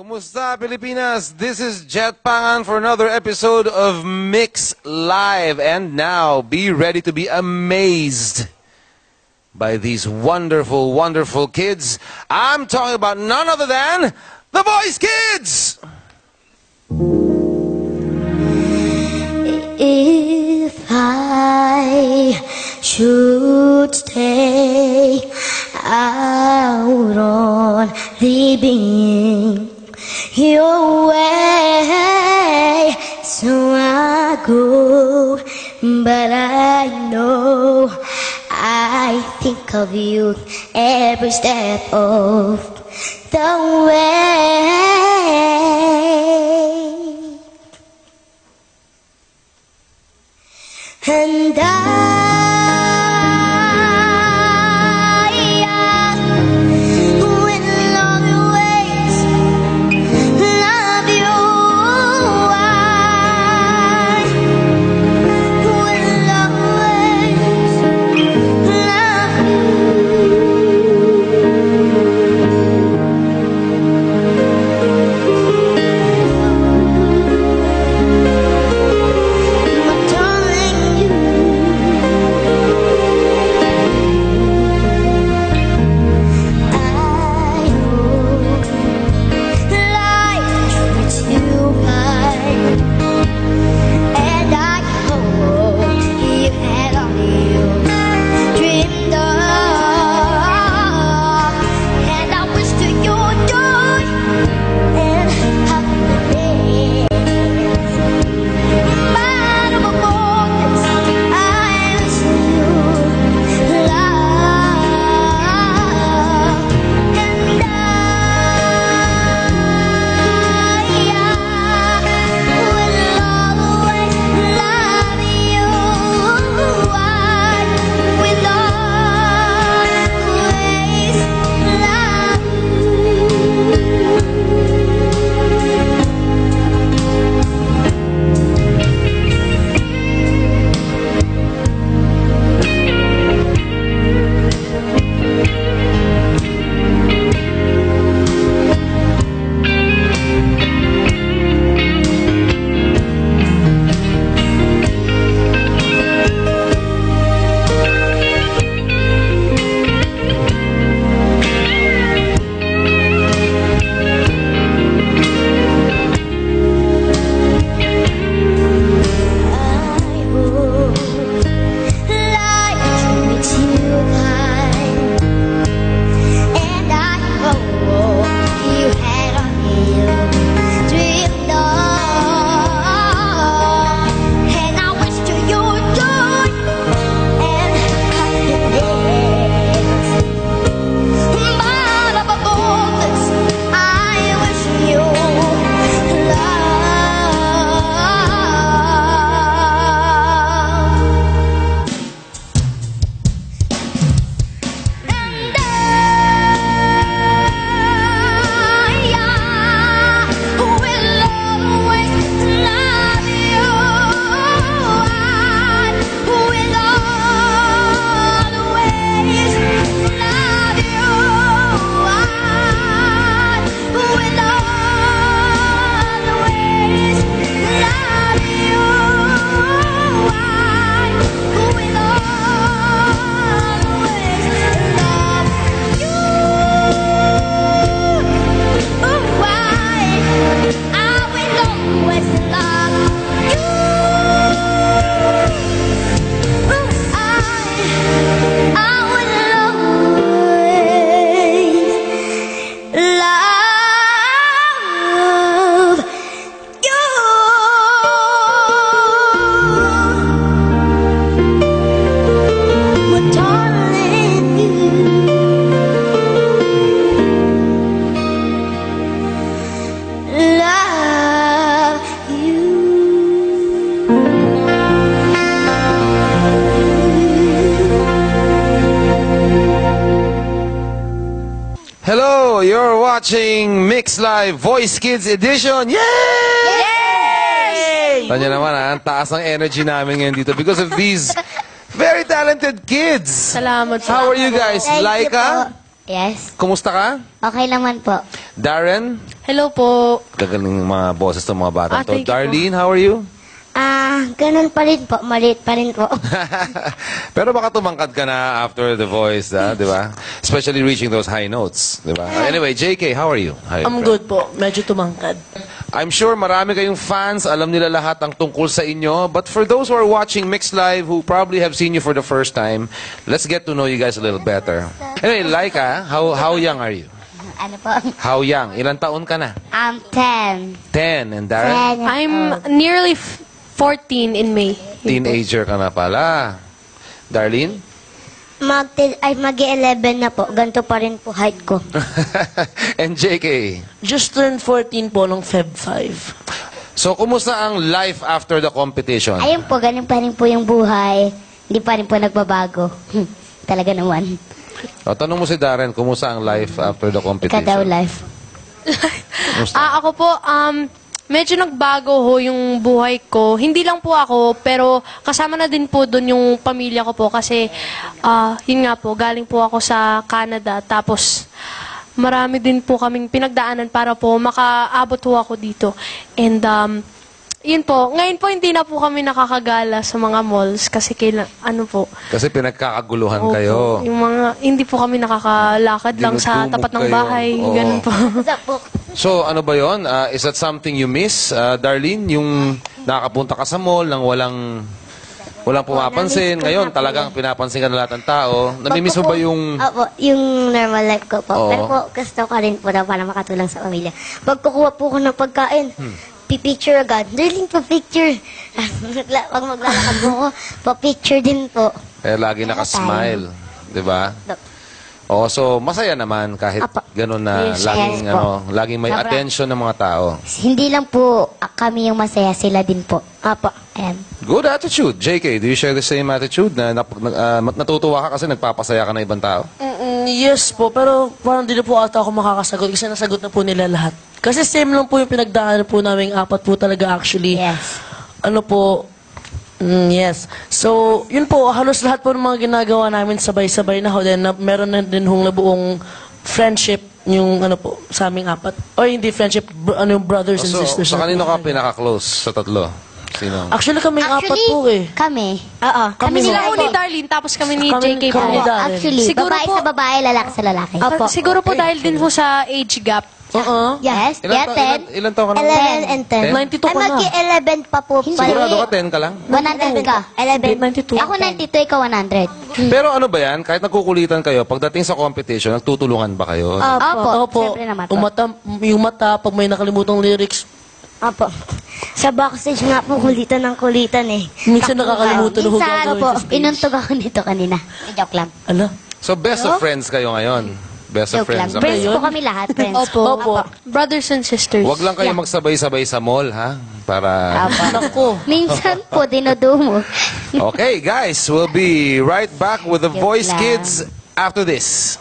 Kumusta, Pilipinas? This is Jet Pangan for another episode of Mix Live. And now, be ready to be amazed by these wonderful, wonderful kids. I'm talking about none other than the Voice Kids! If I should stay out on living your way, so I go, but I know I think of you every step of the way. And will always love you. I will always love you. My darling, Hello, you're watching Mix Live Voice Kids Edition. Yay! Yay! Tanya naman ha, ang taas ng energy namin ngayon dito because of these very talented kids. Salamat po. How are you guys? Thank you Laika? po. Yes. Kumusta ka? Okay naman po. Darren? Hello po. Gagaling mga boses ng mga batang to. Thank you po. Darlene, how are you? Ganun pa rin po. Maliit pa rin po. Pero baka tumangkad ka na after The Voice, di ba? Especially reaching those high notes, di ba? Anyway, JK, how are you? Hi, I'm friend. good po. Medyo tumangkad. I'm sure marami kayong fans, alam nila lahat ang tungkol sa inyo. But for those who are watching Mix Live, who probably have seen you for the first time, let's get to know you guys a little better. Anyway, Laika, how young are you? Ano po? How young? Ilang taon ka na? 10. 10. And Darren? I'm nearly 14 in May. Teenager ka na pala. Darlene? Mag-11 na po. Ganito pa rin po height ko. And JK? Just turned 14 po nung Feb 5. So, kumusta ang life after the competition? Ayun po, ganun pa rin po yung buhay. Hindi pa rin po nagbabago. Talaga naman. O, tanong mo si Darren, kumusta ang life after the competition? Ika daw life. Ako po, medyo nagbago ho yung buhay ko. Hindi lang po ako, pero kasama na din po doon yung pamilya ko po kasi yun nga po, galing po ako sa Canada. Tapos marami din po kaming pinagdaanan para po makaabot ho ako dito. And yun po, ngayon po hindi na po kami nakakagala sa mga malls kasi ano po. Kasi pinagkakaguluhan Opo, kayo. yung mga, hindi po kami nakakalakad lang sa Dinudumog tapat ng kayo. bahay. Oo. Ganun po. What's up po? So, ano ba yon? Is that something you miss, Darlene? Yung nakakapunta ka sa mall nang walang pumapansin. na-miss ko Ngayon, na po talagang pinapansin ka na lahat ng tao. Namimiss mo ba yung... Opo, yung normal life ko po. Oo. Pero po, gusto ko rin po na para makatulong sa pamilya. Pag kukuha po ko ng pagkain, pipicture agad. Darling, pa-picture. Pag maglalakad po ko, pa-picture din po. Eh, lagi nakasmile. Di ba? Oo, so masaya naman kahit Apa. ganun na Yes, laging, yes po. laging may Sobra. attention ng mga tao. Hindi lang po kami yung masaya, sila din po. Apo, ayan. Good attitude. JK, do you share the same attitude na natutuwa ka kasi nagpapasaya ka ng ibang tao? Yes po, pero parang di na po ata ako makakasagot kasi nasagot na po nila lahat. Kasi same lang po yung pinagdaanan po namin, 4 po talaga actually. Yes. Ano po, yes. So, yun po, halos lahat po ng mga ginagawa namin sabay-sabay na ho. Then, meron na din hong nabuong friendship yung ano po, sa aming 4. O hindi friendship, yung brothers and So, sisters. sa na kanino po. ka pinaka-close sa tatlo? Sino? Actually, kaming 4 po eh. Kami. Oo. Kami Sila na- po ni Darlene, tapos kami ni Kami- JK po. kami Opo, Darren. actually, Siguro babae po- sa babae, lalaki sa lalaki. Opo. Siguro po dahil din po sa age gap. Oo. Yes, Ilan, yeah, 10. ilan taon ka na? 11 and 10. 92 ka Ay, na. mag-11 pa po pala. Sigurado ka 10 ka lang? 100 ka. 11. 92. Ako 92, ikaw 100. Pero ano ba yan? Kahit nagkukulitan kayo, pagdating sa competition, nagtutulungan ba kayo? Opo. Siyempre naman po. Yung mata, pag may nakalimutang lyrics, Opo. Sa backstage nga po, kulitan ng kulitan eh. minsan nakakalimutan na Minsan gagawin po, sa stage. inuntog ako nito kanina. Joke lang. Ala. So, best of friends kayo ngayon? Best of Joke lang. friends. Okay. Friends po kami lahat, friends. Opo. Brothers and sisters. Huwag lang kayo magsabay-sabay sa mall, ha? Para... Naku. Minsan po, dinudumo. Okay, guys, we'll be right back with the Joke Voice lang. Kids after this.